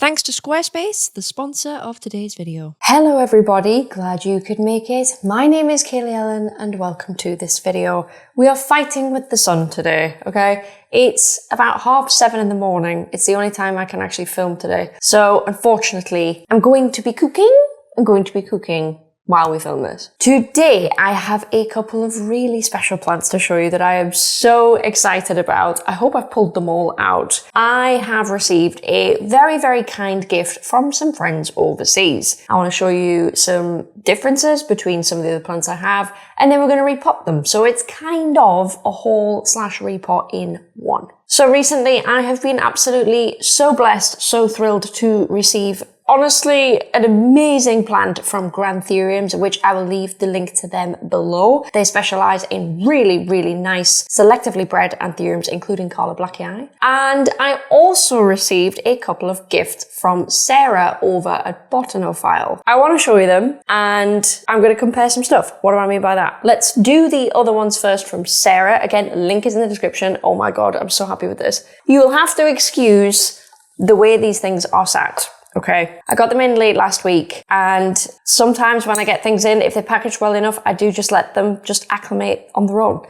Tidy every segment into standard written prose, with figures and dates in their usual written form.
Thanks to Squarespace, the sponsor of today's video. Hello everybody, glad you could make it. My name is Kaylee Ellen and welcome to this video. We are fighting with the sun today, okay? It's about 7:30 in the morning. It's the only time I can actually film today. So unfortunately, I'm going to be cooking while we film this. Today, I have a couple of really special plants to show you that I am so excited about. I hope I've pulled them all out. I have received a very, very kind gift from some friends overseas. I want to show you some differences between some of the other plants I have, and then we're going to repot them. So it's kind of a haul/repot in one. So recently, I have been absolutely so blessed, so thrilled to receive honestly, an amazing plant from Gayplantheaux, which I will leave the link to them below. They specialize in really, really nice, selectively bred anthuriums, including Carla Blacki. And I also received a couple of gifts from Sarah over at Botanophile. I want to show you them, and I'm going to compare some stuff. What do I mean by that? Let's do the other ones first from Sarah. Again, link is in the description. Oh my God, I'm so happy with this. You will have to excuse the way these things are sat. Okay, I got them in late last week, and sometimes when I get things in, if they're packaged well enough, I do just let them just acclimate on their own.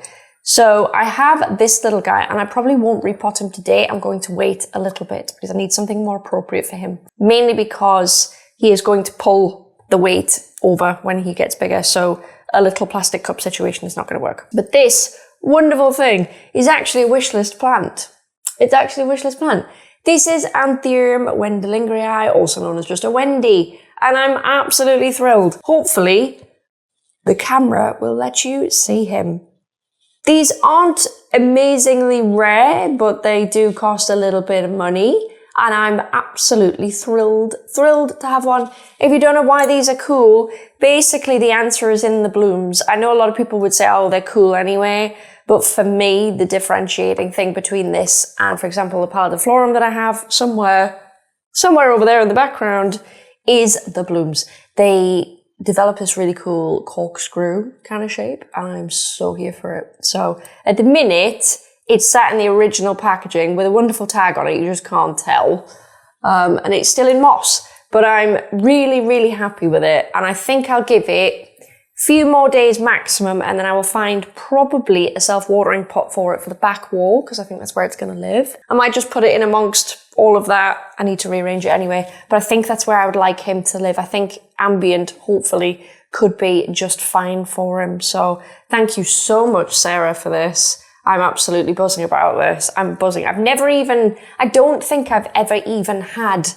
So I have this little guy, and I probably won't repot him today. I'm going to wait a little bit because I need something more appropriate for him, mainly because he is going to pull the weight over when he gets bigger. So a little plastic cup situation is not going to work. But this wonderful thing is actually a wish list plant. It's actually a wish list plant. This is Anthurium Wendelingrii, also known as just a Wendy, and I'm absolutely thrilled. Hopefully, the camera will let you see him. These aren't amazingly rare, but they do cost a little bit of money, and I'm absolutely thrilled to have one. If you don't know why these are cool, basically the answer is in the blooms. I know a lot of people would say, oh, they're cool anyway. But for me, the differentiating thing between this and, for example, the Botanophile that I have somewhere over there in the background is the blooms. They develop this really cool corkscrew kind of shape, and I'm so here for it. So at the minute, it's sat in the original packaging with a wonderful tag on it. You just can't tell. And it's still in moss, but I'm really, really happy with it. And I think I'll give it few more days maximum, and then I will find probably a self-watering pot for it for the back wall, because I think that's where it's going to live. I might just put it in amongst all of that. I need to rearrange it anyway, but I think that's where I would like him to live. I think ambient, hopefully, could be just fine for him. So thank you so much, Sarah, for this. I'm absolutely buzzing about this. I'm buzzing. I don't think I've ever even had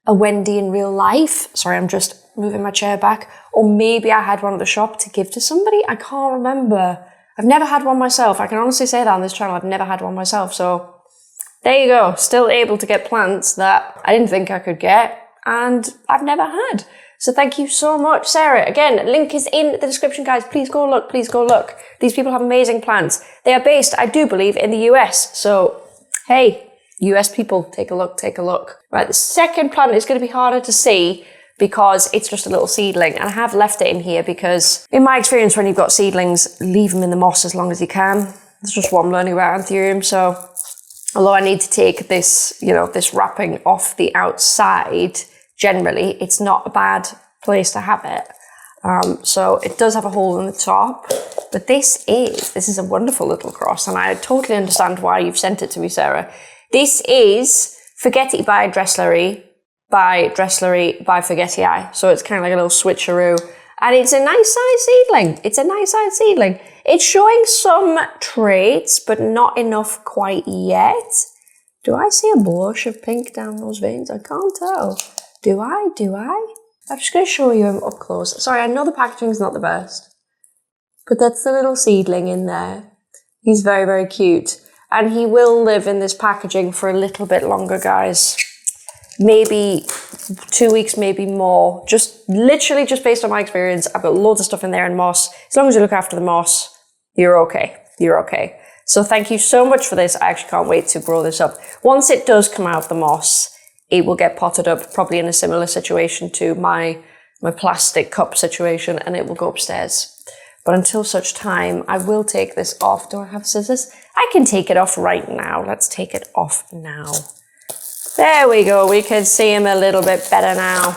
a Wendy in real life. Sorry, I'm just moving my chair back. Or maybe I had one at the shop to give to somebody. I can't remember. I've never had one myself. I can honestly say that on this channel. I've never had one myself. So there you go. Still able to get plants that I didn't think I could get, and I've never had. So thank you so much, Sarah. Again, link is in the description, guys. Please go look. Please go look. These people have amazing plants. They are based, I do believe, in the US. So, hey, US people, take a look, take a look. Right, the second plant is going to be harder to see because it's just a little seedling, and I have left it in here because in my experience, when you've got seedlings, leave them in the moss as long as you can. That's just what I'm learning about Anthurium. So although I need to take this, this wrapping off the outside, generally it's not a bad place to have it. So it does have a hole in the top, but this is a wonderful little cross, and I totally understand why you've sent it to me, Sarah. This is Forgetii by Dressleri by Forgetii. So it's kind of like a little switcheroo. And it's a nice size seedling. It's showing some traits, but not enough quite yet. Do I see a blush of pink down those veins? I can't tell. Do I? I'm just going to show you him up close. Sorry, I know the packaging's not the best, but that's the little seedling in there. He's very, very cute. And he will live in this packaging for a little bit longer, guys. Maybe 2 weeks, maybe more. Literally just based on my experience, I've got loads of stuff in there in moss. As long as you look after the moss, you're okay. You're okay. So thank you so much for this. I actually can't wait to grow this up. Once it does come out of the moss, it will get potted up, probably in a similar situation to my plastic cup situation, and it will go upstairs. But until such time, I will take this off. Do I have scissors? I can take it off right now. Let's take it off now. There we go. We can see him a little bit better now.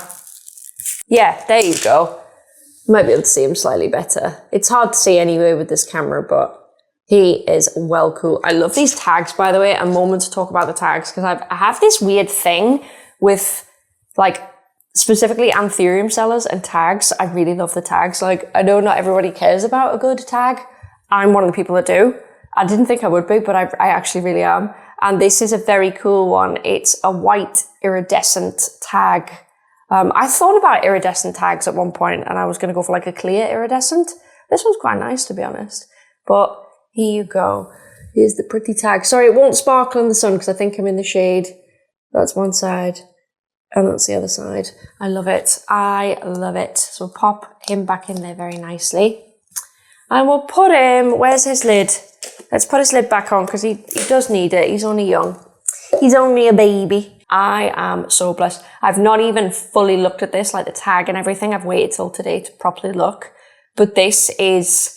Yeah, there you go. You might be able to see him slightly better. It's hard to see anyway with this camera, but he is well cool. I love these tags, by the way. A moment to talk about the tags, because I have this weird thing with, like, specifically anthurium sellers and tags. I really love the tags. Like, I know not everybody cares about a good tag. I'm one of the people that do. I didn't think I would be, but I actually really am. And this is a very cool one. It's a white iridescent tag. I thought about iridescent tags at one point, and I was going to go for like a clear iridescent. This one's quite nice, to be honest. But here you go. Here's the pretty tag. Sorry, it won't sparkle in the sun because I think I'm in the shade. That's one side, and that's the other side. I love it. I love it. So we'll pop him back in there very nicely. And we'll put him, where's his lid? Let's put his lid back on because he does need it. He's only young. He's only a baby. I am so blessed. I've not even fully looked at this, like the tag and everything. I've waited till today to properly look. But this is,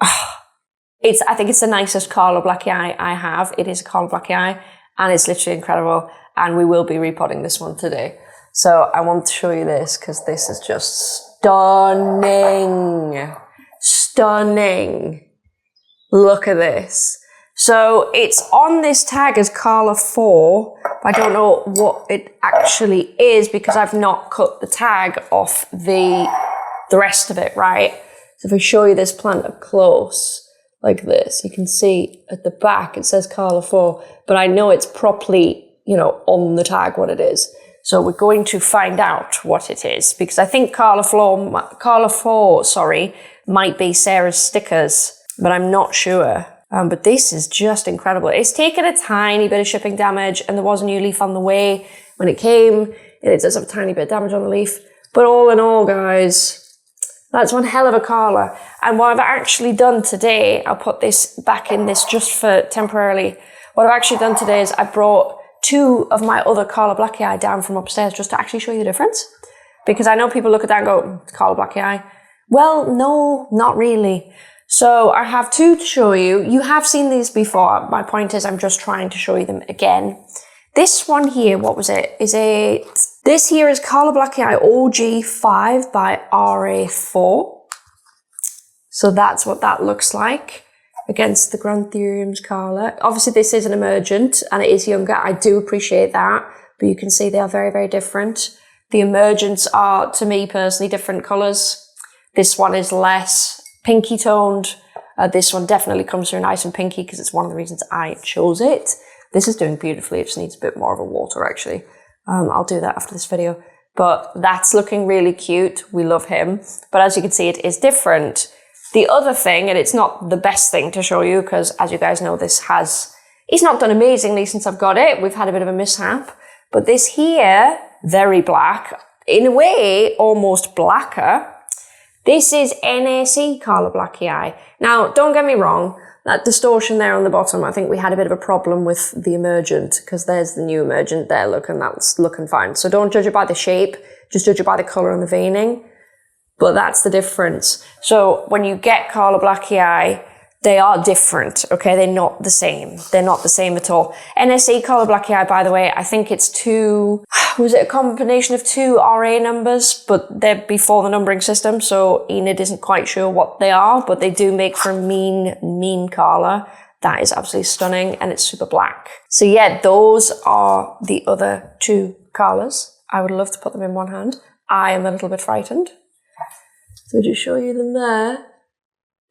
I think it's the nicest Carla Blackie eye I have. It is a Carla Blackie eye, and it's literally incredible. And we will be repotting this one today. So I want to show you this because this is just stunning. Stunning. Look at this. So it's on this tag as Carla 4. I don't know what it actually is because I've not cut the tag off the rest of it, right? So if I show you this plant up close, like this, you can see at the back it says Carla 4, but I know it's properly, you know, on the tag what it is. So we're going to find out what it is because I think Carla 4, might be Sarah's stickers, but I'm not sure. But this is just incredible. It's taken a tiny bit of shipping damage, and there was a new leaf on the way when it came, and it does have a tiny bit of damage on the leaf. But all in all, guys, that's one hell of a Carla. And what I've actually done today, I'll put this back in this just for temporarily. What I've actually done today is I brought 2 of my other Carla Blackie eye down from upstairs just to actually show you the difference. Because I know people look at that and go, it's Carla Blackie eye. Well, no, not really. So I have 2 to show you. You have seen these before. My point is I'm just trying to show you them again. This one here, what was it? This here is Carla Blackie eye OG5 by RA4. So that's what that looks like against the Granthurium's Carla. Obviously this is an emergent and it is younger. I do appreciate that, but you can see they are very, very different. The emergents are, to me personally, different colours. This one is less pinky toned. This one definitely comes through nice and pinky because it's one of the reasons I chose it. This is doing beautifully. It just needs a bit more of a water actually. I'll do that after this video. But that's looking really cute. We love him. But as you can see, it is different. The other thing, and it's not the best thing to show you because as you guys know, it's not done amazingly since I've got it. We've had a bit of a mishap. But this here, very black, in a way, almost blacker. This is NSE Carla Blackie eye. Now, don't get me wrong, that distortion there on the bottom, I think we had a bit of a problem with the emergent because there's the new emergent there, look, and that's looking fine. So don't judge it by the shape, just judge it by the colour and the veining. But that's the difference. So when you get Carla Blackie eye, they are different, okay? They're not the same. They're not the same at all. NSE Carla Blackie eye, by the way, I think it's was it a combination of 2 RA numbers, but they're before the numbering system, so Enid isn't quite sure what they are, but they do make for a mean Carla. That is absolutely stunning, and it's super black. So yeah, those are the other 2 Carlas. I would love to put them in one hand. I am a little bit frightened. So just show you them there.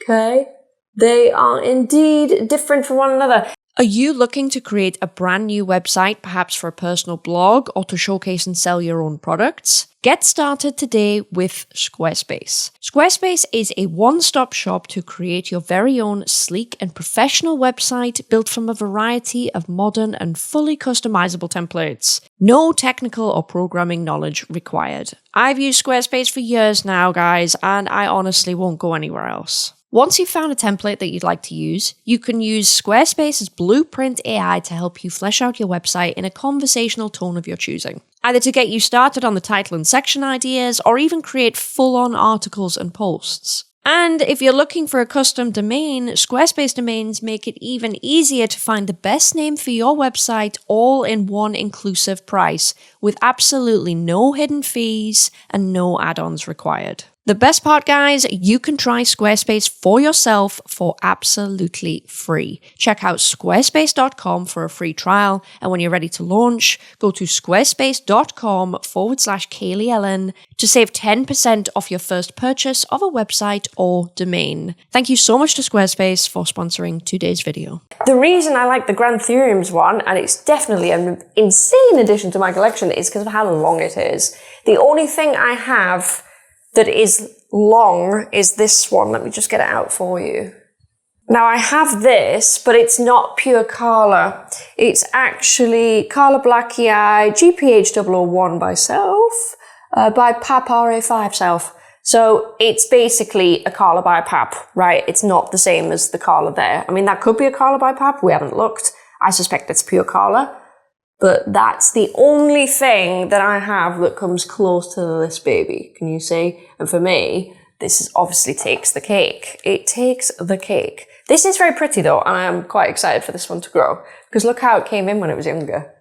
Okay. They are indeed different from one another. Are you looking to create a brand new website, perhaps for a personal blog or to showcase and sell your own products? Get started today with Squarespace. Squarespace is a one-stop shop to create your very own sleek and professional website built from a variety of modern and fully customizable templates. No technical or programming knowledge required. I've used Squarespace for years now, guys, and I honestly won't go anywhere else. Once you've found a template that you'd like to use, you can use Squarespace's Blueprint AI to help you flesh out your website in a conversational tone of your choosing. Either to get you started on the title and section ideas, or even create full-on articles and posts. And if you're looking for a custom domain, Squarespace domains make it even easier to find the best name for your website all in one inclusive price, with absolutely no hidden fees and no add-ons required. The best part, guys, you can try Squarespace for yourself for absolutely free. Check out squarespace.com for a free trial. And when you're ready to launch, go to squarespace.com/Kaylee Ellen to save 10% off your first purchase of a website or domain. Thank you so much to Squarespace for sponsoring today's video. The reason I like the Granthuriums one, and it's definitely an insane addition to my collection, is because of how long it is. The only thing I have that is long is this one. Let me just get it out for you. Now I have this, but it's not pure Carla. It's actually Carla Blackie Eye GPH 001 by Self, by Pap RA5 Self. So it's basically a Carla by Pap, right? It's not the same as the Carla there. I mean, that could be a Carla by Pap. We haven't looked. I suspect it's pure Carla. But that's the only thing that I have that comes close to this baby. Can you see? And for me, this obviously takes the cake. It takes the cake. This is very pretty though, and I'm quite excited for this one to grow. Because look how it came in when it was younger.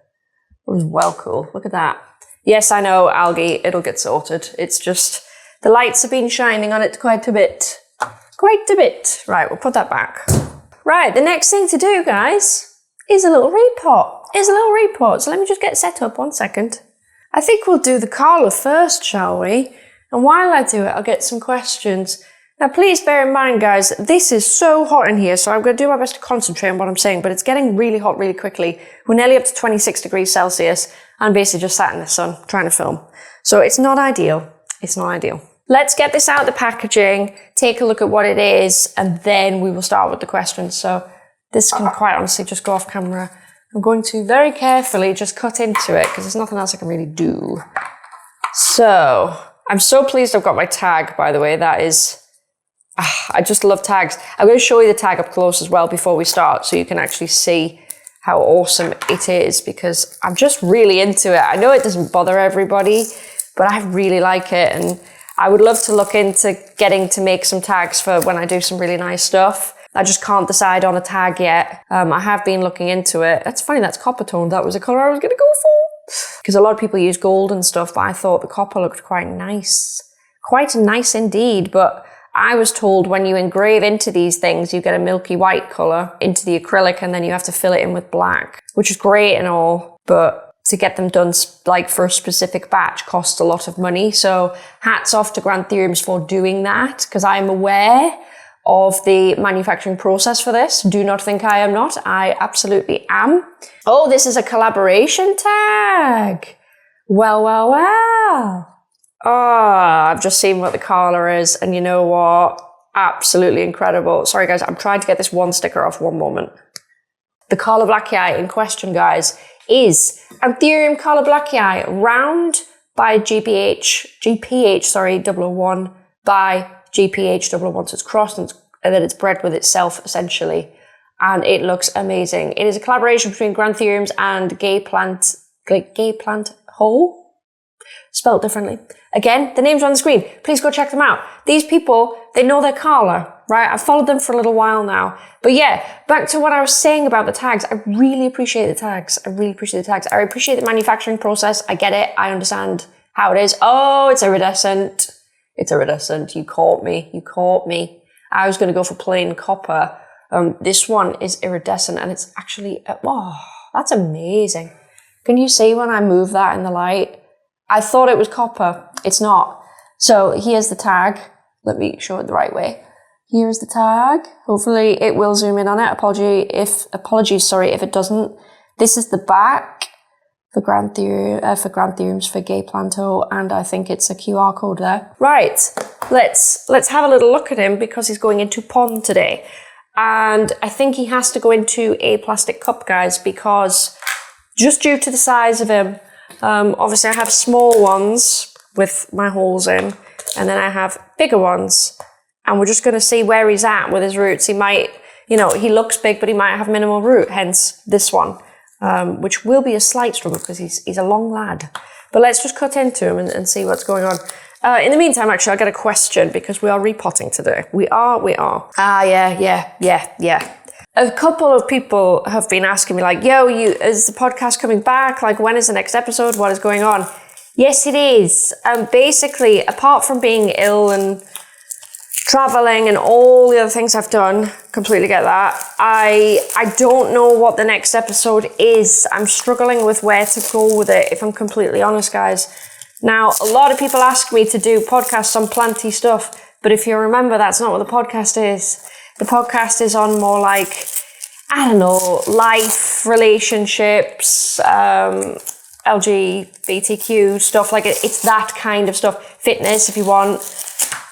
It was well cool. Look at that. Yes, I know, algae, it'll get sorted. It's just, the lights have been shining on it quite a bit. Quite a bit. Right, we'll put that back. Right, the next thing to do, guys, is a little repot. So let me just get set up 1 second. I think we'll do the Carla first, shall we? And while I do it, I'll get some questions. Now, please bear in mind, guys, this is so hot in here, so I'm going to do my best to concentrate on what I'm saying, but it's getting really hot really quickly. We're nearly up to 26 degrees Celsius. I'm basically just sat in the sun trying to film. So it's not ideal. It's not ideal. Let's get this out of the packaging, take a look at what it is, and then we will start with the questions. So this can quite honestly just go off camera. I'm going to very carefully just cut into it because there's nothing else I can really do. So, I'm so pleased I've got my tag, by the way. That is, I just love tags. I'm going to show you the tag up close as well before we start so you can actually see how awesome it is because I'm just really into it. I know it doesn't bother everybody, but I really like it and I would love to look into getting to make some tags for when I do some really nice stuff. I just can't decide on a tag yet. I have been looking into it. That's funny, that's copper toned. That was the colour I was going to go for. Because a lot of people use gold and stuff, but I thought the copper looked quite nice. Quite nice indeed, but I was told when you engrave into these things, you get a milky white colour into the acrylic and then you have to fill it in with black, which is great and all, but to get them done like for a specific batch costs a lot of money. So hats off to Granthuriums for doing that, because I'm aware of the manufacturing process for this. Do not think I am not. I absolutely am. Oh, this is a collaboration tag. Well. Oh, I've just seen what the Carla is, and you know what? Absolutely incredible. Sorry, guys, I'm trying to get this one sticker off. One moment. The Carla Blackie Eye in question, guys, is Anthurium Carla Blackie Eye round by GPH 001 by GPH 001, so it's crossed and then it's bred with itself essentially, and it looks amazing. It is a collaboration between Granthuriums and Gayplantheaux, spelled differently. Again, the names are on the screen. Please go check them out. These people, they know their Carla, right? I've followed them for a little while now. But yeah, back to what I was saying about the tags. I really appreciate the tags. I appreciate the manufacturing process. I get it. I understand how it is. Oh, it's iridescent. It's iridescent. You caught me. I was going to go for plain copper. This one is iridescent and it's actually, oh, that's amazing. Can you see when I move that in the light? I thought it was copper. It's not. So here's the tag. Let me show it the right way. Here's the tag. Hopefully it will zoom in on it. Apologies if it doesn't. This is the back for Granthuriums for Gayplantheaux, and I think it's a QR code there. Right, let's have a little look at him because he's going into pond today. And I think he has to go into a plastic cup, guys, because just due to the size of him, obviously I have small ones with my holes in, and then I have bigger ones. And we're just going to see where he's at with his roots. He might, he looks big, but he might have minimal root, hence this one. Which will be a slight struggle because he's a long lad. But let's just cut into him and see what's going on. In the meantime, actually, I got a question because we are repotting today. We are. Yeah. A couple of people have been asking me like, yo, is the podcast coming back? Like, when is the next episode? What is going on? Yes, it is. Basically, apart from being ill and traveling and all the other things I've done, completely get that. I don't know what the next episode is. I'm struggling with where to go with it, if I'm completely honest, guys. Now, a lot of people ask me to do podcasts on planty stuff, but if you remember, that's not what the podcast is. The podcast is on more like, I don't know, life, relationships, LGBTQ stuff, like it's that kind of stuff. Fitness, if you want.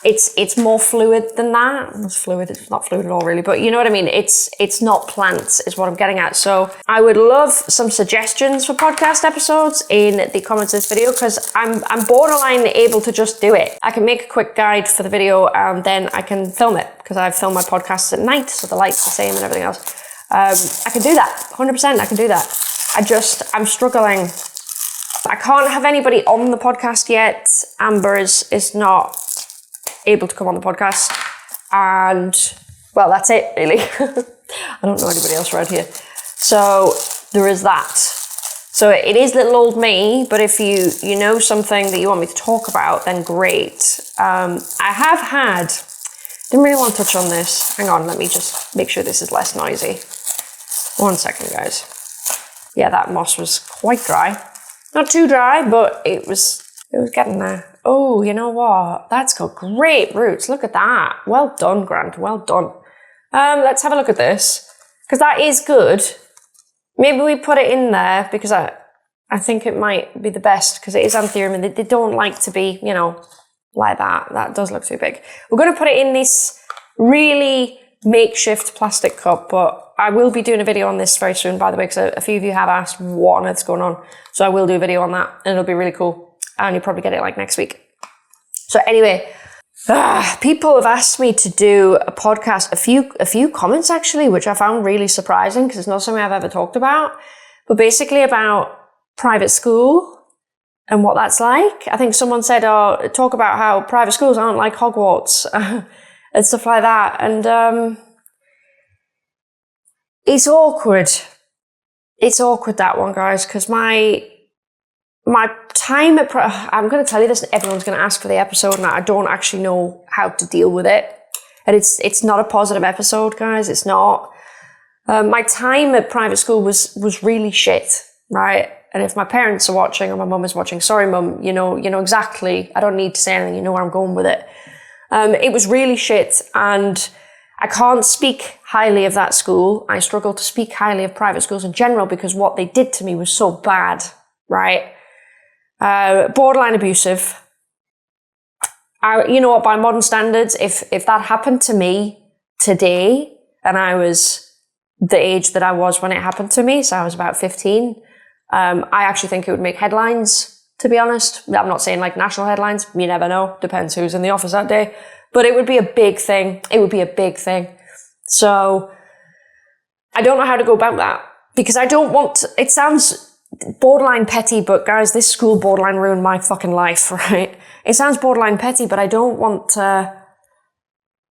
It's more fluid than that. It's not fluid at all, really, but you know what I mean? It's not plants, is what I'm getting at. So I would love some suggestions for podcast episodes in the comments of this video, because I'm borderline able to just do it. I can make a quick guide for the video and then I can film it, because I film my podcasts at night, so the light's the same and everything else. I can do that, 100%. I can do that. I'm struggling. I can't have anybody on the podcast yet. Amber is not able to come on the podcast, and well, that's it really. I don't know anybody else around here, so there is that. So it is little old me, but if you know something that you want me to talk about, then great. I didn't really want to touch on this. Hang on, let me just make sure this is less noisy. 1 second, guys. Yeah, that moss was quite dry. Not too dry, but it was getting there. Oh, you know what? That's got great roots. Look at that. Well done, Grant. Well done. Let's have a look at this, because that is good. Maybe we put it in there because I think it might be the best, because it is anthurium and they don't like to be, you know, like that. That does look too big. We're going to put it in this really makeshift plastic cup, but I will be doing a video on this very soon, by the way, because a few of you have asked what on earth's going on. So I will do a video on that and it'll be really cool. And you'll probably get it like next week. So anyway, people have asked me to do a podcast, a few comments actually, which I found really surprising because it's not something I've ever talked about, but basically about private school and what that's like. I think someone said, talk about how private schools aren't like Hogwarts and stuff like that. And it's awkward. It's awkward, that one, guys, because my time at I'm going to tell you this, and everyone's going to ask for the episode, and I don't actually know how to deal with it. And it's not a positive episode, guys. It's not. My time at private school was really shit, right? And if my parents are watching or my mum is watching, sorry, mum, you know exactly. I don't need to say anything. You know where I'm going with it. It was really shit, and I can't speak highly of that school. I struggle to speak highly of private schools in general because what they did to me was so bad, right? Borderline abusive. You know what, by modern standards, if that happened to me today and I was the age that I was when it happened to me, so I was about 15, I actually think it would make headlines, to be honest. I'm not saying like national headlines, you never know, depends who's in the office that day, but it would be a big thing. It would be a big thing. So I don't know how to go about that, because I don't want, it sounds borderline petty, but guys, this school borderline ruined my fucking life, right? It sounds borderline petty, but I don't want to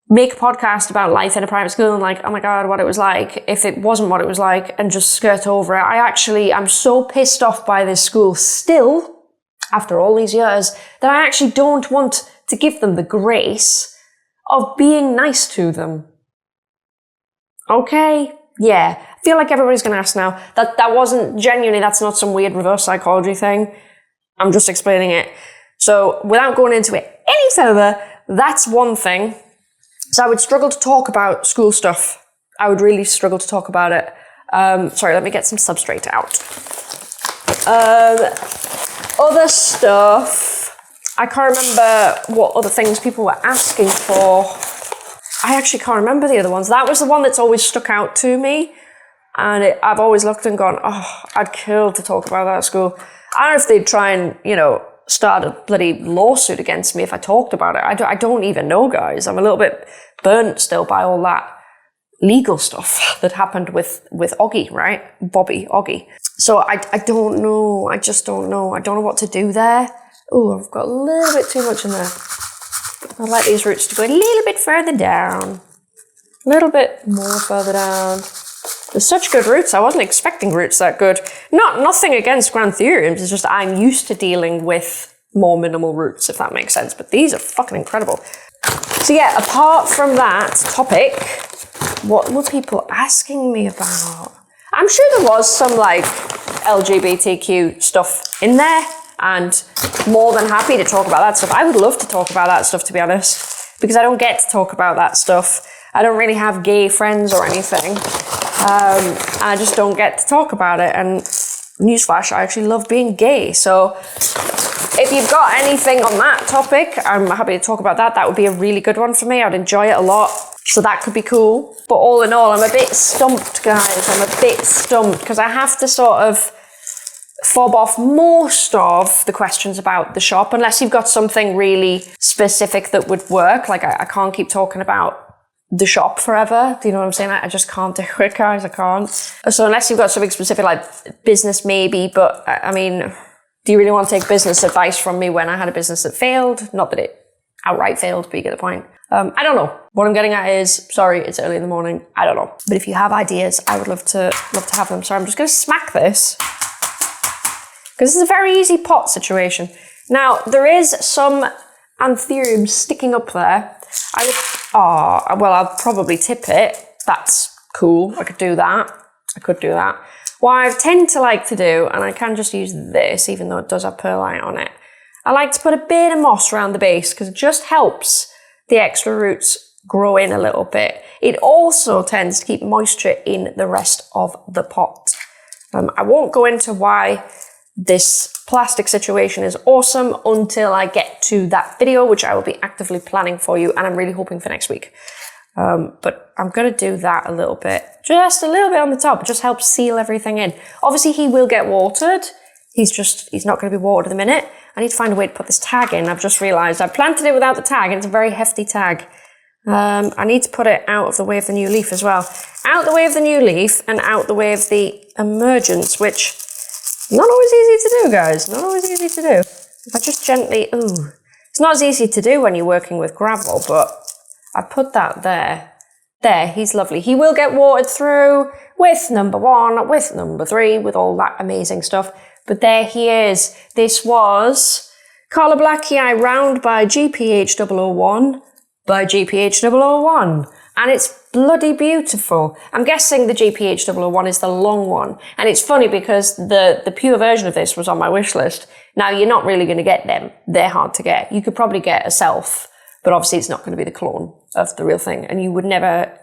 make a podcast about life in a private school and like, oh my God, what it was like, if it wasn't what it was like, and just skirt over it. I'm so pissed off by this school still, after all these years, that I actually don't want to give them the grace of being nice to them. Okay? Yeah. I feel like everybody's going to ask now. That wasn't genuinely, that's not some weird reverse psychology thing. I'm just explaining it. So without going into it any further, that's one thing. So I would struggle to talk about school stuff. I would really struggle to talk about it. Sorry, let me get some substrate out. Other stuff, I can't remember what other things people were asking for. I actually can't remember the other ones. That was the one that's always stuck out to me. And I've always looked and gone, oh, I'd kill to talk about that school. I don't know if they'd try and, start a bloody lawsuit against me if I talked about it. I don't even know, guys. I'm a little bit burnt still by all that legal stuff that happened with Oggy, right? Bobby, Oggy. So I don't know. I just don't know. I don't know what to do there. Oh, I've got a little bit too much in there. I'd like these roots to go a little bit further down. A little bit more further down. They're such good roots. I wasn't expecting roots that good. Nothing against Granthuriums. It's just I'm used to dealing with more minimal roots, if that makes sense. But these are fucking incredible. So yeah, apart from that topic, what were people asking me about? I'm sure there was some like LGBTQ stuff in there, and more than happy to talk about that stuff. I would love to talk about that stuff, to be honest, because I don't get to talk about that stuff. I don't really have gay friends or anything. I just don't get to talk about it. And newsflash, I actually love being gay. So if you've got anything on that topic, I'm happy to talk about that. That would be a really good one for me. I'd enjoy it a lot. So that could be cool. But all in all, I'm a bit stumped, guys. I'm a bit stumped because I have to sort of fob off most of the questions about the shop, unless you've got something really specific that would work. Like I can't keep talking about the shop forever. Do you know what I'm saying? I just can't do it, guys. I can't. So unless you've got something specific like business maybe, but I mean, do you really want to take business advice from me when I had a business that failed? Not that it outright failed, but you get the point. I don't know. What I'm getting at is, sorry, it's early in the morning. I don't know. But if you have ideas, I would love to have them. So I'm just going to smack this because this is a very easy pot situation. Now, there is some anthurium sticking up there. Well, I'll probably tip it. That's cool. I could do that. What I tend to like to do, and I can just use this, even though it does have perlite on it, I like to put a bit of moss around the base because it just helps the extra roots grow in a little bit. It also tends to keep moisture in the rest of the pot. I won't go into why this plastic situation is awesome until I get to that video, which I will be actively planning for you, and I'm really hoping for next week. But I'm going to do that a little bit, just a little bit on the top. It just helps seal everything in. Obviously, he will get watered. He's not going to be watered at the minute. I need to find a way to put this tag in. I've just realized I planted it without the tag, and it's a very hefty tag. I need to put it out of the way of the new leaf as well. Out the way of the new leaf and out the way of the emergence, which not always easy to do, guys. Not always easy to do. If I just gently, it's not as easy to do when you're working with gravel, but I put that there. There, he's lovely. He will get watered through with number 1, with number 3, with all that amazing stuff. But there he is. This was Carla Blacki round by GPH001 by GPH001. And it's bloody beautiful. I'm guessing the GPH001 is the long one. And it's funny because the pure version of this was on my wish list. Now, you're not really going to get them. They're hard to get. You could probably get a self, but obviously it's not going to be the clone of the real thing. And you would never,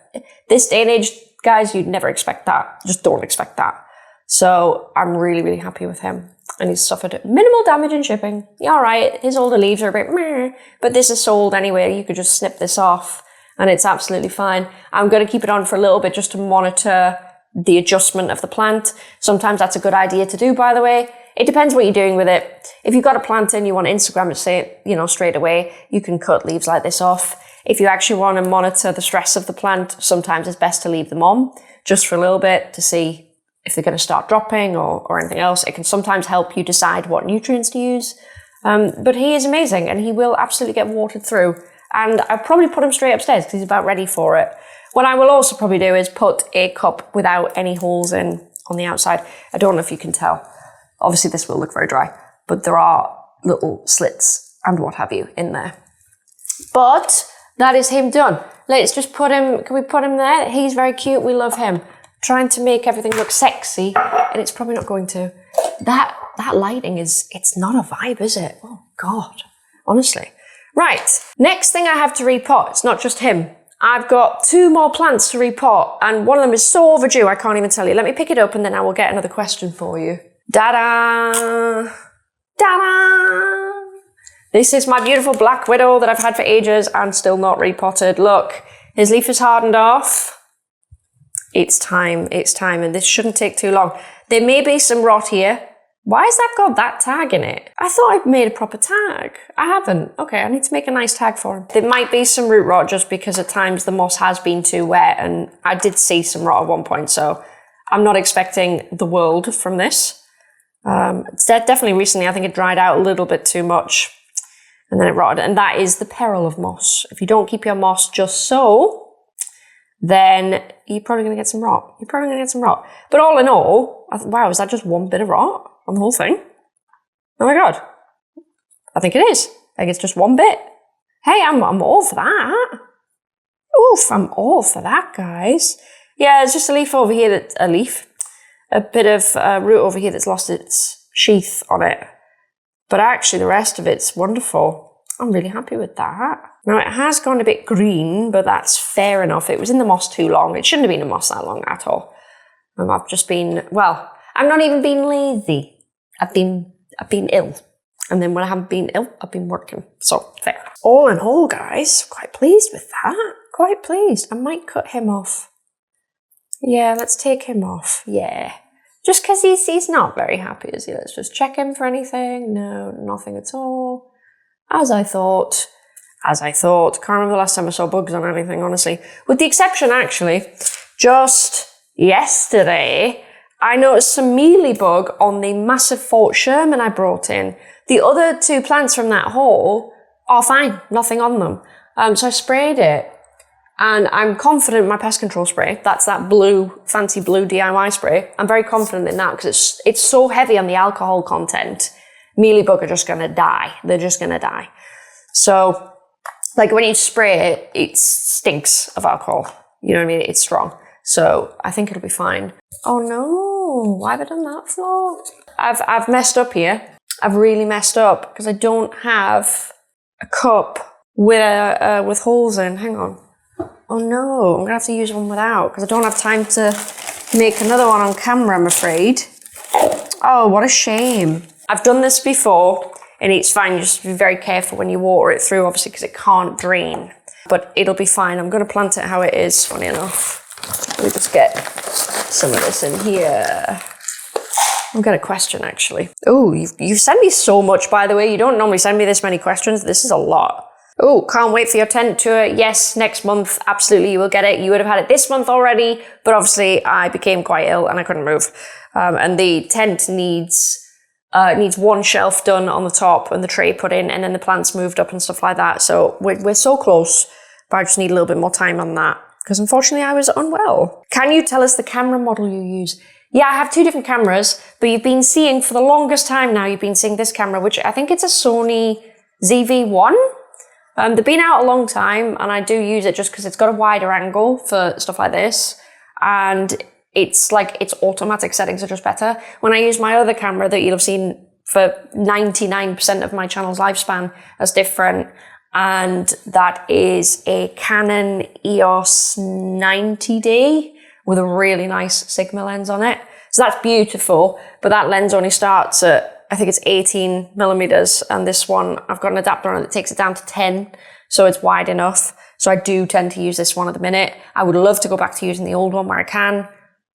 this day and age, guys, you'd never expect that. Just don't expect that. So I'm really, really happy with him. And he's suffered minimal damage in shipping. Yeah, all right, his older leaves are a bit meh, but this is sold anyway. You could just snip this off and it's absolutely fine. I'm going to keep it on for a little bit just to monitor the adjustment of the plant. Sometimes that's a good idea to do, by the way. It depends what you're doing with it. If you've got a plant and you want Instagram to say it, straight away, you can cut leaves like this off. If you actually want to monitor the stress of the plant, sometimes it's best to leave them on just for a little bit to see if they're going to start dropping or anything else. It can sometimes help you decide what nutrients to use. But he is amazing and he will absolutely get watered through. And I'll probably put him straight upstairs because he's about ready for it. What I will also probably do is put a cup without any holes in on the outside. I don't know if you can tell. Obviously this will look very dry, but there are little slits and what have you in there. But that is him done. Let's just put him, can we put him there? He's very cute, we love him. Trying to make everything look sexy, and it's probably not going to. That lighting it's not a vibe, is it? Oh God, honestly. Right, next thing I have to repot, it's not just him. I've got 2 more plants to repot, and one of them is so overdue, I can't even tell you. Let me pick it up and then I will get another question for you. Da-da! Da-da! This is my beautiful Black Widow that I've had for ages and still not repotted. Look, his leaf is hardened off. It's time, and this shouldn't take too long. There may be some rot here. Why has that got that tag in it? I thought I'd made a proper tag. I haven't. Okay, I need to make a nice tag for him. There might be some root rot just because at times the moss has been too wet, and I did see some rot at one point, so I'm not expecting the world from this. It's definitely recently, I think it dried out a little bit too much and then it rotted. And that is the peril of moss. If you don't keep your moss just so, then you're probably going to get some rot. But all in all, wow, is that just one bit of rot on the whole thing? Oh my God. I think it is. I think it's just one bit. Hey, I'm all for that. Oof, I'm all for that, guys. Yeah, it's just a leaf over here a bit of root over here that's lost its sheath on it. But actually the rest of it's wonderful. I'm really happy with that. Now it has gone a bit green, but that's fair enough. It was in the moss too long. It shouldn't have been in moss that long at all. I've just been, well, I'm not even being lazy. I've been ill. And then when I haven't been ill, I've been working. So, fair. All in all, guys, quite pleased with that. Quite pleased. I might cut him off. Yeah, let's take him off. Yeah. Just because he's not very happy, is he? Let's just check him for anything. No, nothing at all. As I thought. Can't remember the last time I saw bugs on anything, honestly. With the exception, actually, just yesterday, I noticed some mealybug on the massive Fort Sherman I brought in. The other two plants from that haul are fine, nothing on them. So I sprayed it, and I'm confident in my pest control spray. That's that fancy blue DIY spray. I'm very confident in that because it's so heavy on the alcohol content. Mealybug are just going to die. They're just going to die. So, like when you spray it, it stinks of alcohol. You know what I mean? It's strong. So I think it'll be fine. Oh no, why have I done that for? I've messed up here. I've really messed up because I don't have a cup with holes in. Hang on. Oh no, I'm going to have to use one without because I don't have time to make another one on camera, I'm afraid. Oh, what a shame. I've done this before and it's fine. You just be very careful when you water it through, obviously, because it can't drain. But it'll be fine. I'm going to plant it how it is, funny enough. Let me just get some of this in here. I've got a question, actually. Oh, you've sent me so much, by the way. You don't normally send me this many questions. This is a lot. Oh, can't wait for your tent tour. Yes, next month. Absolutely, you will get it. You would have had it this month already, but obviously I became quite ill and I couldn't move. And the tent needs one shelf done on the top and the tray put in, and then the plants moved up and stuff like that. So we're so close, but I just need a little bit more time on that because unfortunately I was unwell. Can you tell us the camera model you use? Yeah, I have two different cameras, but you've been seeing for the longest time now, you've been seeing this camera, which I think it's a Sony ZV-1. They've been out a long time, and I do use it just because it's got a wider angle for stuff like this, and it's like its automatic settings are just better. When I use my other camera that you'll have seen for 99% of my channel's lifespan, that's different, and that is a Canon EOS 90D with a really nice Sigma lens on it. So that's beautiful, but that lens only starts at, I think it's 18 millimeters, and this one, I've got an adapter on it that takes it down to 10, so it's wide enough. So I do tend to use this one at the minute. I would love to go back to using the old one where I can,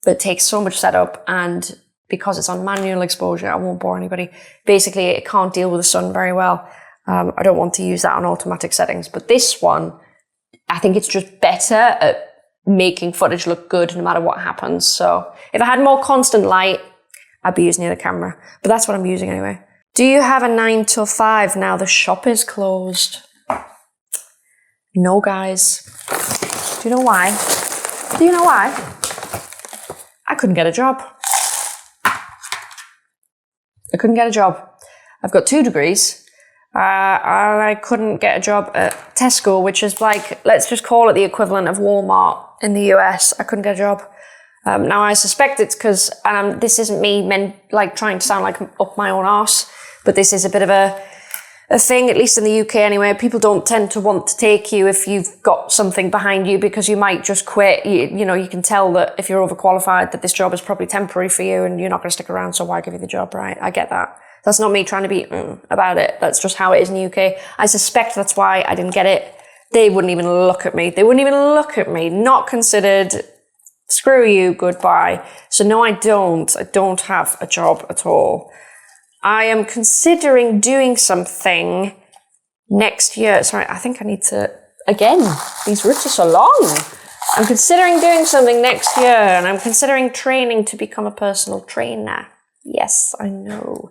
but it takes so much setup, and because it's on manual exposure, I won't bore anybody. Basically, it can't deal with the sun very well. I don't want to use that on automatic settings, but this one, I think it's just better at making footage look good no matter what happens. So if I had more constant light, I'd be using the other camera, but that's what I'm using anyway. Do you have a 9 till 5 now the shop is closed? No, guys. Do you know why? I couldn't get a job. I've got 2 degrees. I couldn't get a job at Tesco, which is like, let's just call it the equivalent of Walmart in the US. I couldn't get a job. Now I suspect it's because, this isn't me trying to sound like up my own arse, but this is a bit of a thing, at least in the UK anyway. People don't tend to want to take you if you've got something behind you because you might just quit. You know, you can tell that if you're overqualified that this job is probably temporary for you and you're not going to stick around, so why give you the job, right? I get that. That's not me trying to be about it. That's just how it is in the UK. I suspect that's why I didn't get it. They wouldn't even look at me. Not considered. Screw you, goodbye. So no, I don't have a job at all. I am considering doing something next year. Sorry, I think I need to, again, these roots are so long. I'm considering doing something next year, and I'm considering training to become a personal trainer. Yes, I know.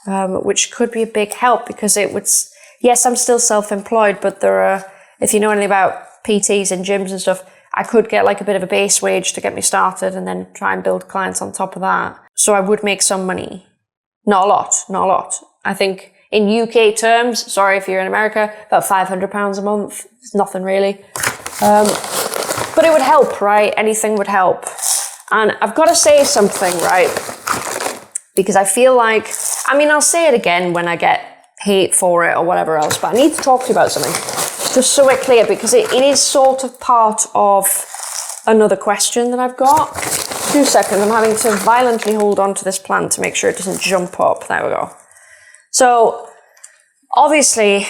Which could be a big help because it would, yes, I'm still self-employed, but there are, if you know anything about PTs and gyms and stuff, I could get like a bit of a base wage to get me started and then try and build clients on top of that. So I would make some money. Not a lot. I think in UK terms, sorry if you're in America, about £500 a month. It's nothing really. But it would help, right? Anything would help. And I've got to say something, right? Because I feel like, I mean, I'll say it again when I get hate for it or whatever else, but I need to talk to you about something. Just so we're clear, because it is sort of part of another question that I've got. 2 seconds, I'm having to violently hold on to this plant to make sure it doesn't jump up. There we go. So, obviously,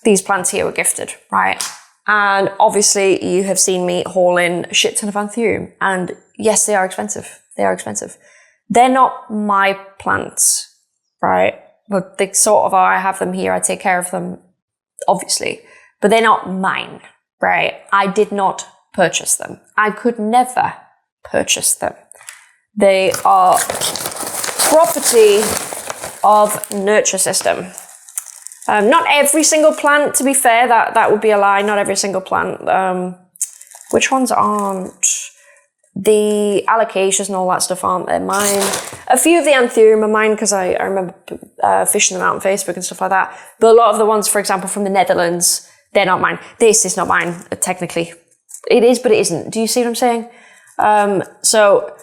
these plants here were gifted, right? And obviously, you have seen me haul in a shit ton of Anthurium. And yes, they are expensive. They're not my plants, right? But they sort of are. I have them here. I take care of them, obviously. But they're not mine, right? I did not purchase them. I could never purchase them. They are property of NurtureSystem. Not every single plant, to be fair, that would be a lie. Not every single plant. Which ones aren't? The alocasias and all that stuff aren't. They're mine. A few of the Anthurium are mine because I remember fishing them out on Facebook and stuff like that. But a lot of the ones, for example, from the Netherlands, they're not mine. This is not mine, technically. It is, but it isn't. Do you see what I'm saying? So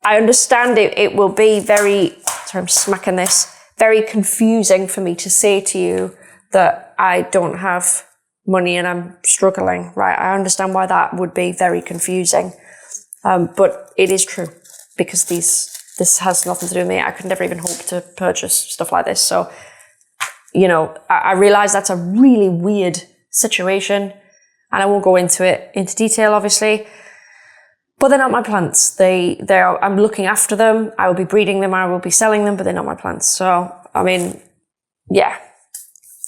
I understand it will be very, sorry, I'm smacking this, very confusing for me to say to you that I don't have money and I'm struggling, right? I understand why that would be very confusing. But it is true because this has nothing to do with me. I could never even hope to purchase stuff like this. So, you know, I realize that's a really weird situation and I won't go into detail, obviously, but they're not my plants. I'm looking after them. I will be breeding them. I will be selling them, but they're not my plants. So, I mean, yeah,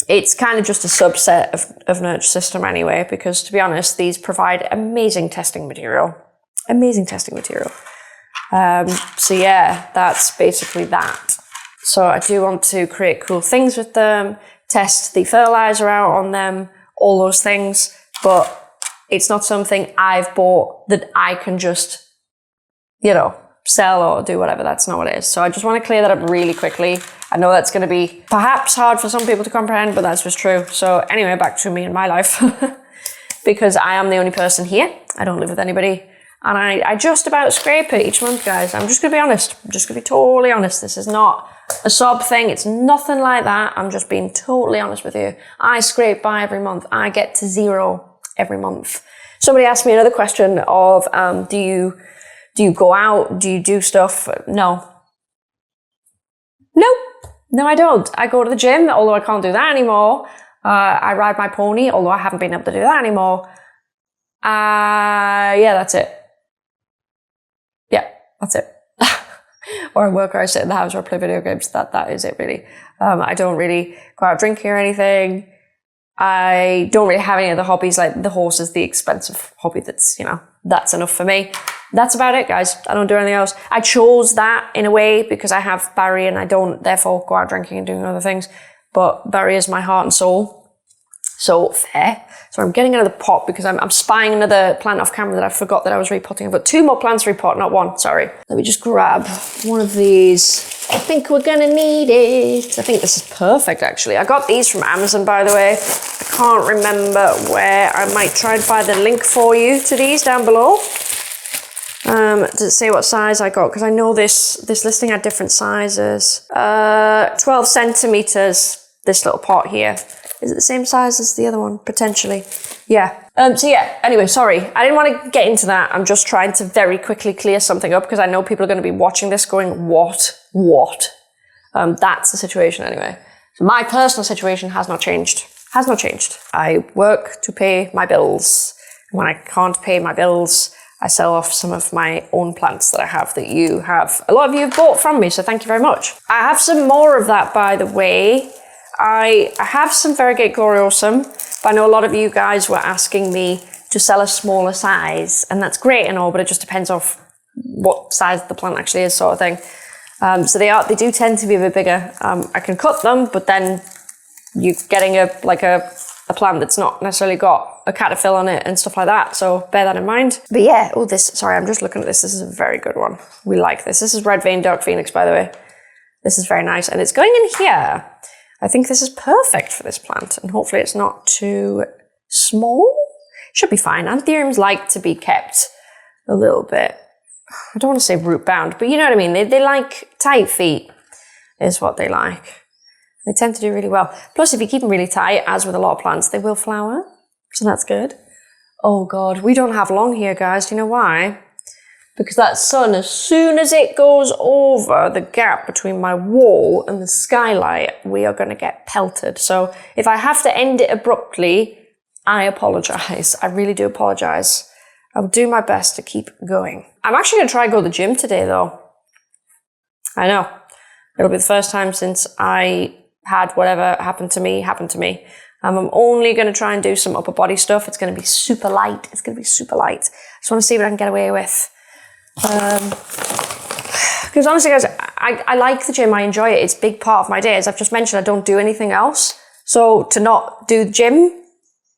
it's kind of just a subset of NurtureSystem anyway, because to be honest, these provide amazing testing material. So yeah, that's basically that. So I do want to create cool things with them, test the fertilizer out on them, all those things, but it's not something I've bought that I can just, you know, sell or do whatever. That's not what it is. So I just want to clear that up really quickly. I know that's going to be perhaps hard for some people to comprehend, but that's just true. So anyway, back to me and my life. Because I am the only person here. I don't live with anybody. And I just about scrape it each month, guys. I'm just going to be honest. I'm just going to be totally honest. This is not a sob thing. It's nothing like that. I'm just being totally honest with you. I scrape by every month. I get to 0 every month. Somebody asked me another question of, do you go out? Do you do stuff? No. No, I don't. I go to the gym, although I can't do that anymore. I ride my pony, although I haven't been able to do that anymore. Yeah, that's it. That's it. Or I work or I sit in the house or play video games. That is it really. I don't really go out drinking or anything. I don't really have any other hobbies. Like the horse is the expensive hobby that's, you know, that's enough for me. That's about it, guys. I don't do anything else. I chose that in a way because I have Barry and I don't therefore go out drinking and doing other things. But Barry is my heart and soul. So fair. So I'm getting another pot because I'm spying another plant off camera that I forgot that I was repotting. I've got 2 more plants to repot, not 1, sorry. Let me just grab one of these. I think we're gonna need it. I think this is perfect, actually. I got these from Amazon, by the way. I can't remember where. I might try and find the link for you to these down below. Does it say what size I got? Because I know this listing had different sizes. 12 centimeters, this little pot here. Is it the same size as the other one? Potentially. Yeah. So yeah, anyway, sorry. I didn't want to get into that. I'm just trying to very quickly clear something up because I know people are going to be watching this going, what? That's the situation anyway. So my personal situation has not changed. I work to pay my bills. When I can't pay my bills, I sell off some of my own plants that I have that you have. A lot of you have bought from me, so thank you very much. I have some more of that, by the way. I have some Variegate Gloriosum, but I know a lot of you guys were asking me to sell a smaller size, and that's great and all, but it just depends on what size the plant actually is, sort of thing. So they do tend to be a bit bigger. I can cut them, but then you're getting a plant that's not necessarily got a caterpillar on it and stuff like that. So bear that in mind. But yeah, sorry, I'm just looking at this. This is a very good one. We like this. This is Red Vein Dark Phoenix, by the way. This is very nice. And it's going in here. I think this is perfect for this plant. And hopefully it's not too small. Should be fine. Anthuriums like to be kept a little bit, I don't want to say root bound, but you know what I mean. They like tight feet is what they like. They tend to do really well. Plus, if you keep them really tight, as with a lot of plants, they will flower. So that's good. Oh God, we don't have long here, guys. Do you know why? Because that sun, as soon as it goes over the gap between my wall and the skylight, we are going to get pelted. So if I have to end it abruptly, I apologize. I really do apologize. I'll do my best to keep going. I'm actually going to try and go to the gym today, though. I know. It'll be the first time since I had whatever happened to me. I'm only going to try and do some upper body stuff. It's going to be super light. I just want to see what I can get away with. Because honestly, guys, I like the gym. I enjoy it. It's a big part of my day. As I've just mentioned, I don't do anything else. So to not do the gym,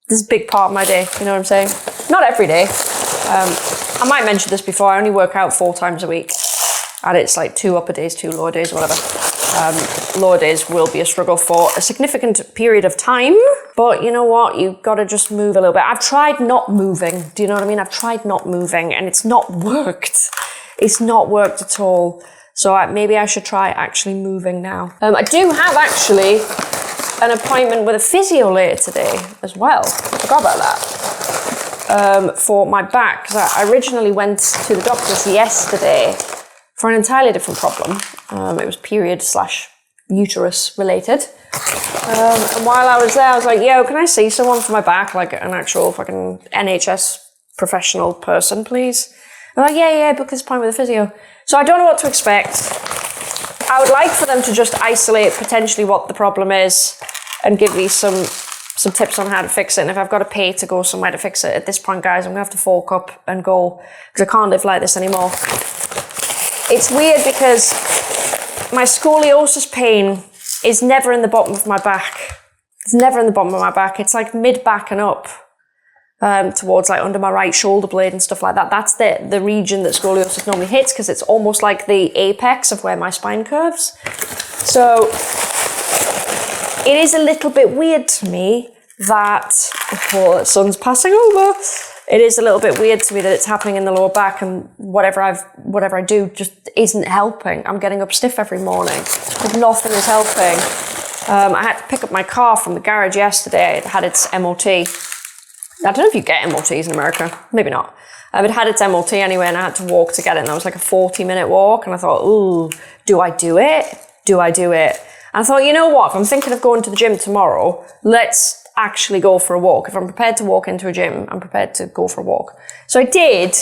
this is a big part of my day. You know what I'm saying? Not every day. I might mention this before. I only work out 4 times a week. And it's like 2 upper days, 2 lower days, whatever. Lower days will be a struggle for a significant period of time. But you know what? You've got to just move a little bit. I've tried not moving. Do you know what I mean? I've tried not moving and it's not worked. It's not worked at all. So maybe I should try actually moving now. I do have actually an appointment with a physio later today as well. I forgot about that. For my back. Because I originally went to the doctor's yesterday for an entirely different problem. It was period/uterus related. And while I was there, I was like, yo, can I see someone for my back? Like an actual fucking NHS professional person, please? I'm like, yeah, book this appointment with a physio. So I don't know what to expect. I would like for them to just isolate potentially what the problem is and give me some tips on how to fix it. And if I've got to pay to go somewhere to fix it, at this point, guys, I'm going to have to fork up and go because I can't live like this anymore. It's weird because my scoliosis pain is never in the bottom of my back. It's never in the bottom of my back. It's like mid-back and up towards like under my right shoulder blade and stuff like that. That's the region that scoliosis normally hits because it's almost like the apex of where my spine curves. So it is a little bit weird to me that, the sun's passing over. It is a little bit weird to me that it's happening in the lower back and whatever I do just isn't helping. I'm getting up stiff every morning, but nothing is helping. I had to pick up my car from the garage yesterday. It had its MOT. I don't know if you get MOTs in America. Maybe not. It had its MOT anyway, and I had to walk to get it. And that was like a 40-minute walk. And I thought, ooh, do I do it? And I thought, you know what? If I'm thinking of going to the gym tomorrow, let's actually go for a walk. If I'm prepared to walk into a gym, I'm prepared to go for a walk. So I did,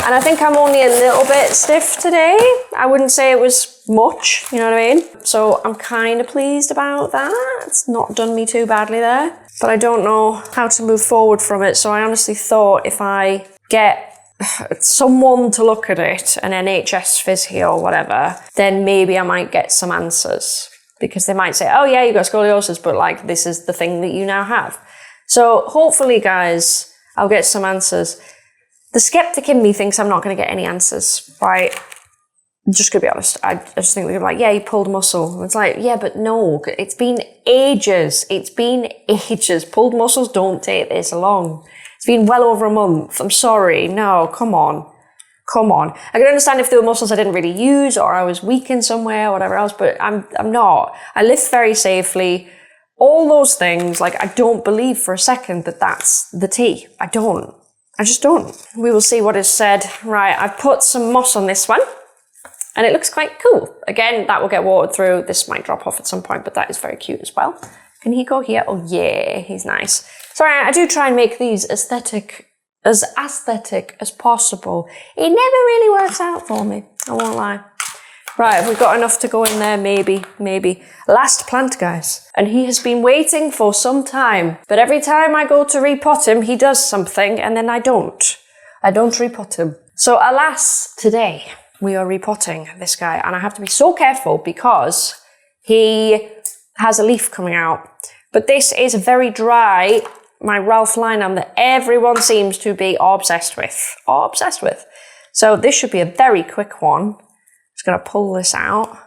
and I think I'm only a little bit stiff today. I wouldn't say it was much, you know what I mean? So I'm kind of pleased about that. It's not done me too badly there, but I don't know how to move forward from it. So I honestly thought if I get someone to look at it, an NHS physio or whatever, then maybe I might get some answers. Because they might say, oh yeah, you got scoliosis, but like this is the thing that you now have. So hopefully, guys, I'll get some answers. The skeptic in me thinks I'm not going to get any answers, right? I'm just going to be honest. I just think they're like, yeah, you pulled muscle. And it's like, yeah, but no, it's been ages. Pulled muscles don't take this long. It's been well over a month. I'm sorry. No, come on. I can understand if there were muscles I didn't really use or I was weak in somewhere or whatever else, but I'm not. I lift very safely. All those things, like I don't believe for a second that that's the tea. I just don't. We will see what is said. Right, I've put some moss on this one and it looks quite cool. Again, that will get watered through. This might drop off at some point, but that is very cute as well. Can he go here? Oh yeah, he's nice. Sorry, I do try and make these as aesthetic as possible. It never really works out for me, I won't lie. Right, have we got enough to go in there? Maybe. Last plant, guys. And he has been waiting for some time. But every time I go to repot him, he does something and then I don't repot him. So alas, today, we are repotting this guy, and I have to be so careful because he has a leaf coming out. But this is very dry, my Ralph Lineham that everyone seems to be obsessed with. So this should be a very quick one. Just going to pull this out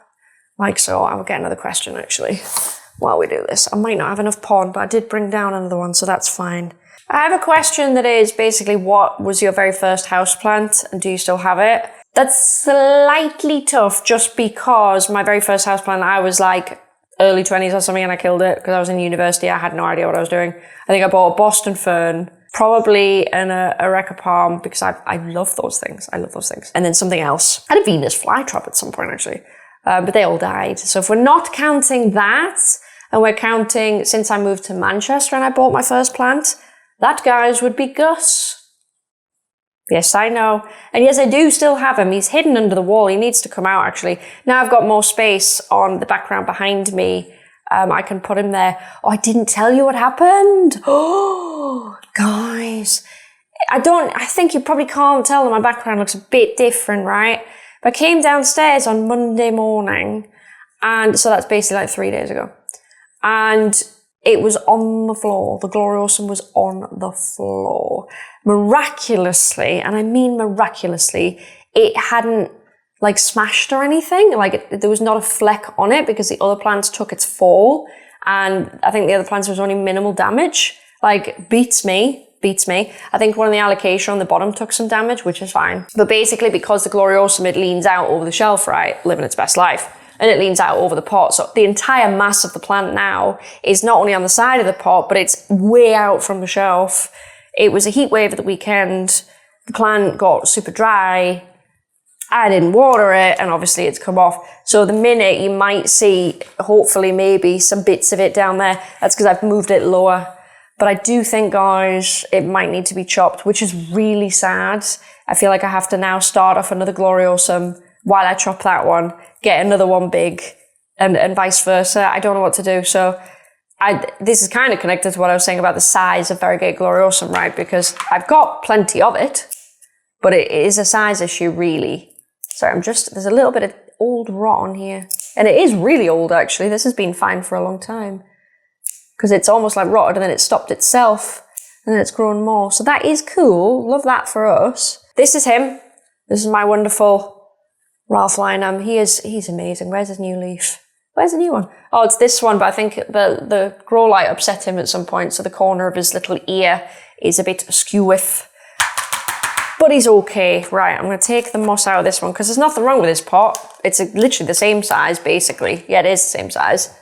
like so. I will get another question actually while we do this. I might not have enough pond, but I did bring down another one, so that's fine. I have a question that is basically, what was your very first houseplant and do you still have it? That's slightly tough just because my very first houseplant, I was like early 20s or something and I killed it because I was in university. I had no idea what I was doing. I think I bought a Boston fern, probably an Areca palm because I love those things. I love those things. And then something else. I had a Venus flytrap at some point actually, but they all died. So if we're not counting that and we're counting since I moved to Manchester and I bought my first plant, that, guys, would be Gus. Yes, I know. And yes, I do still have him. He's hidden under the wall. He needs to come out, actually. Now I've got more space on the background behind me. I can put him there. Oh, I didn't tell you what happened. Oh, guys. I think you probably can't tell that my background looks a bit different, right? But I came downstairs on Monday morning. And so that's basically like 3 days ago. And it was on the floor. The Gloriosum was on the floor. Miraculously, and I mean miraculously, it hadn't like smashed or anything. Like there was not a fleck on it because the other plants took its fall. And I think the other plants was only minimal damage. Like beats me. I think one of the alocasia on the bottom took some damage, which is fine. But basically because the Gloriosum, it leans out over the shelf, right? Living its best life. And it leans out over the pot. So the entire mass of the plant now is not only on the side of the pot, but it's way out from the shelf. It was a heat wave at the weekend. The plant got super dry. I didn't water it, and obviously it's come off. So the minute you might see, hopefully maybe some bits of it down there, that's because I've moved it lower. But I do think, guys, it might need to be chopped, which is really sad. I feel like I have to now start off another Gloriosum while I chop that one, get another one big, and vice versa. I don't know what to do. So this is kind of connected to what I was saying about the size of Variegate Gloriosum, right? Because I've got plenty of it, but it is a size issue, really. Sorry, there's a little bit of old rot on here. And it is really old, actually. This has been fine for a long time. Because it's almost like rotted and then it stopped itself. And then it's grown more. So that is cool. Love that for us. This is him. This is my wonderful Ralph Lineham. He's amazing. Where's his new leaf? Where's the new one? Oh, it's this one, but I think the grow light upset him at some point, so the corner of his little ear is a bit askew with. But he's okay. Right, I'm going to take the moss out of this one, because there's nothing wrong with this pot. It's literally the same size, basically. Yeah, it is the same size.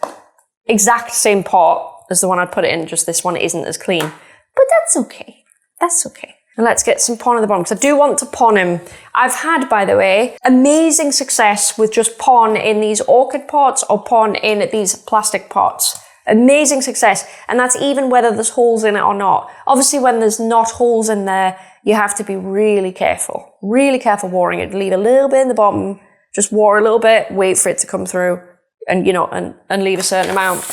Exact same pot as the one I'd put it in, just this one isn't as clean. But that's okay. That's okay. And let's get some pon at the bottom, because I do want to pon him. I've had, by the way, amazing success with just pon in these orchid pots or pon in these plastic pots. Amazing success. And that's even whether there's holes in it or not. Obviously, when there's not holes in there, you have to be really careful. Really careful watering it. Leave a little bit in the bottom, just water a little bit, wait for it to come through, and and leave a certain amount.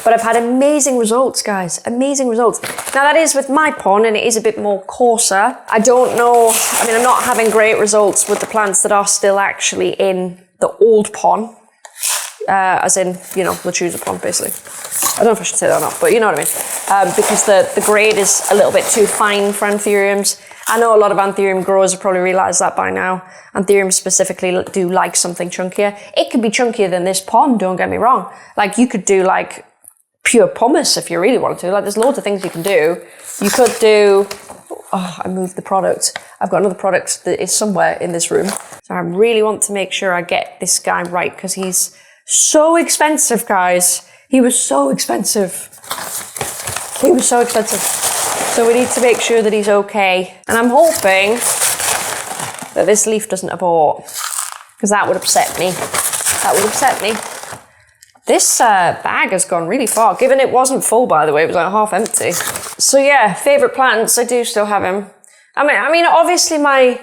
But I've had amazing results, guys. Amazing results. Now, that is with my pon, and it is a bit more coarser. I don't know. I mean, I'm not having great results with the plants that are still actually in the old pon. As in, Lechuza pon, basically. I don't know if I should say that or not, but you know what I mean. Because the grade is a little bit too fine for anthuriums. I know a lot of anthurium growers have probably realised that by now. Anthuriums specifically do like something chunkier. It could be chunkier than this pon, don't get me wrong. Like, you could do, like, pure pumice if you really wanted to. Like, there's loads of things you can do. You could do... Oh, I moved the product. I've got another product that is somewhere in this room. So I really want to make sure I get this guy right, because he's so expensive, guys. He was so expensive. He was so expensive. So we need to make sure that he's okay. And I'm hoping that this leaf doesn't abort, because that would upset me. That would upset me. This bag has gone really far, given it wasn't full, by the way. It was like half empty. So yeah, favourite plants, I do still have him. I mean, obviously my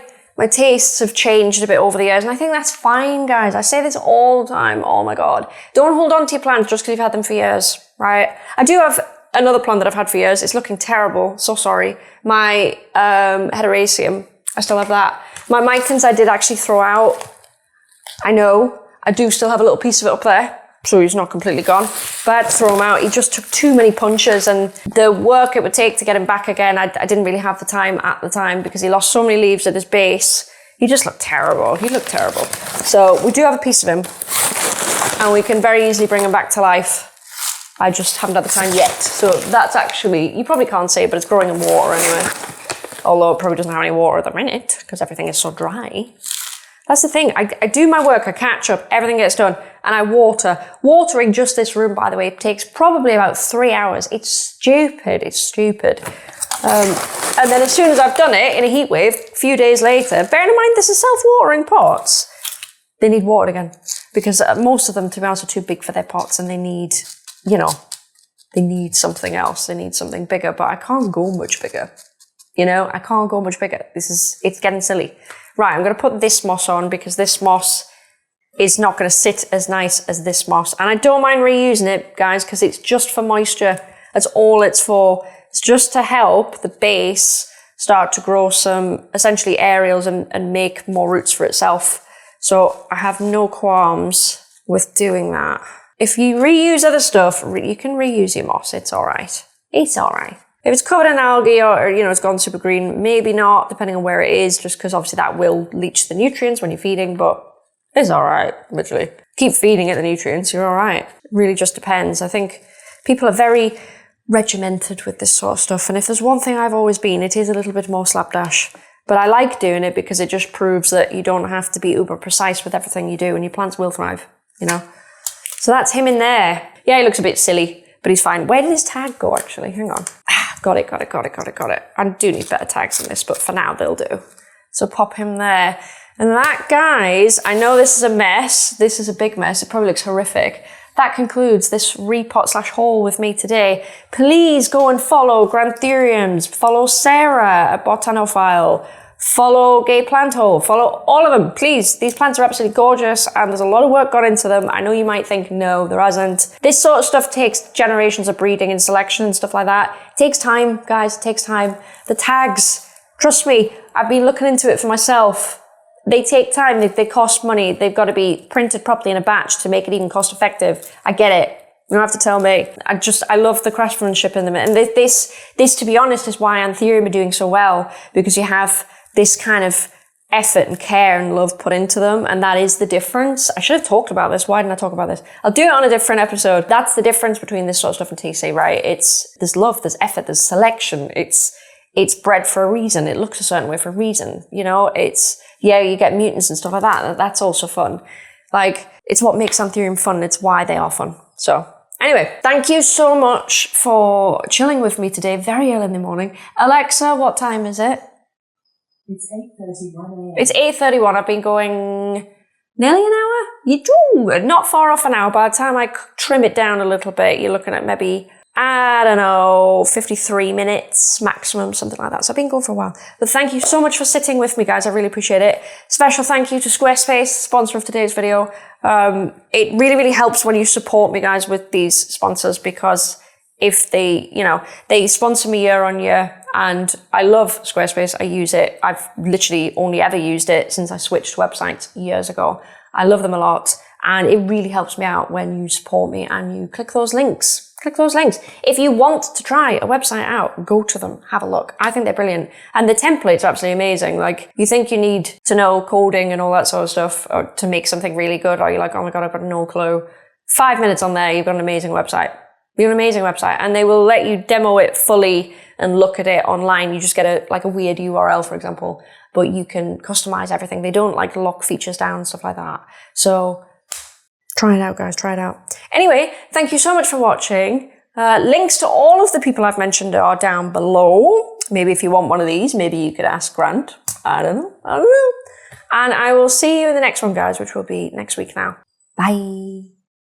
tastes have changed a bit over the years, and I think that's fine, guys. I say this all the time. Oh my God. Don't hold on to your plants just because you've had them for years, right? I do have another plant that I've had for years. It's looking terrible. So sorry. My Hederaceum. I still have that. My mitens I did actually throw out. I know, I do still have a little piece of it up there, so he's not completely gone, but I had to throw him out. He just took too many punches, and the work it would take to get him back again, I didn't really have the time at the time because he lost so many leaves at his base. He just looked terrible. He looked terrible. So we do have a piece of him, and we can very easily bring him back to life. I just haven't had the time yet. So that's actually, you probably can't see it, but it's growing in water anyway. Although it probably doesn't have any water at the minute because everything is so dry. That's the thing. I do my work, I catch up, everything gets done, and I water. Watering just this room, by the way, takes probably about 3 hours. It's stupid. It's stupid. And then as soon as I've done it in a heat wave, a few days later, bearing in mind this is self-watering pots, they need watered again because most of them, to be honest, are too big for their pots, and they need, you know, they need something else. They need something bigger, but I can't go much bigger. You know, I can't go much bigger. It's getting silly. Right, I'm going to put this moss on because this moss is not going to sit as nice as this moss. And I don't mind reusing it, guys, because it's just for moisture. That's all it's for. It's just to help the base start to grow some, essentially, aerials and make more roots for itself. So I have no qualms with doing that. If you reuse other stuff, you can reuse your moss. It's all right. It's all right. If it's covered in algae or, you know, it's gone super green, maybe not, depending on where it is, just because obviously that will leach the nutrients when you're feeding, but it's all right, literally. Keep feeding it the nutrients, you're all right. It really just depends. I think people are very regimented with this sort of stuff, and if there's one thing I've always been, it is a little bit more slapdash. But I like doing it because it just proves that you don't have to be uber precise with everything you do, and your plants will thrive, you know? So that's him in there. Yeah, he looks a bit silly, but he's fine. Where did his tag go, actually? Hang on. Got it. I do need better tags than this, but for now they'll do. So pop him there. And that, guys, I know this is a mess. This is a big mess. It probably looks horrific. That concludes this repot / haul with me today. Please go and follow Granthuriums, follow Sarah at Botanophile, follow Gayplantheaux, follow all of them, please. These plants are absolutely gorgeous and there's a lot of work gone into them. I know you might think, no, there hasn't. This sort of stuff takes generations of breeding and selection and stuff like that. It takes time, guys, it takes time. The tags, trust me, I've been looking into it for myself. They take time, they cost money. They've got to be printed properly in a batch to make it even cost effective. I get it. You don't have to tell me. I love the craftsmanship in them. And this, to be honest, is why Anthurium are doing so well, because you have this kind of effort and care and love put into them, and that is the difference. I should have talked about this. Why didn't I talk about this? I'll do it on a different episode. That's the difference between this sort of stuff and TC, right? There's love, there's effort, there's selection. It's bred for a reason. It looks a certain way for a reason. You know, yeah, you get mutants and stuff like that. That's also fun. Like, it's what makes Anthurium fun. It's why they are fun. So anyway, thank you so much for chilling with me today, very early in the morning. Alexa, what time is it? It's 8:31 a.m. It's 8:31. I've been going nearly an hour? You do. Not far off an hour. By the time I trim it down a little bit, you're looking at maybe, I don't know, 53 minutes maximum, something like that. So I've been going for a while. But thank you so much for sitting with me, guys. I really appreciate it. Special thank you to Squarespace, sponsor of today's video. It really, really helps when you support me, guys, with these sponsors, because if they sponsor me year on year, and I love Squarespace. I use it. I've literally only ever used it since I switched websites years ago. I love them a lot, and it really helps me out when you support me and you click those links. Click those links. If you want to try a website out, go to them, have a look. I think they're brilliant. And the templates are absolutely amazing. Like, you think you need to know coding and all that sort of stuff or to make something really good, or you're like, oh my God, I've got no clue. 5 minutes on there, you've got an amazing website. You've got an amazing website, and they will let you demo it fully and look at it online. You just get a weird URL, for example, but you can customize everything. They don't like lock features down and stuff like that. So try it out, guys, try it out. Anyway, thank you so much for watching. Links to all of the people I've mentioned are down below. Maybe if you want one of these, maybe you could ask Grant. I don't know. And I will see you in the next one, guys, which will be next week now. Bye.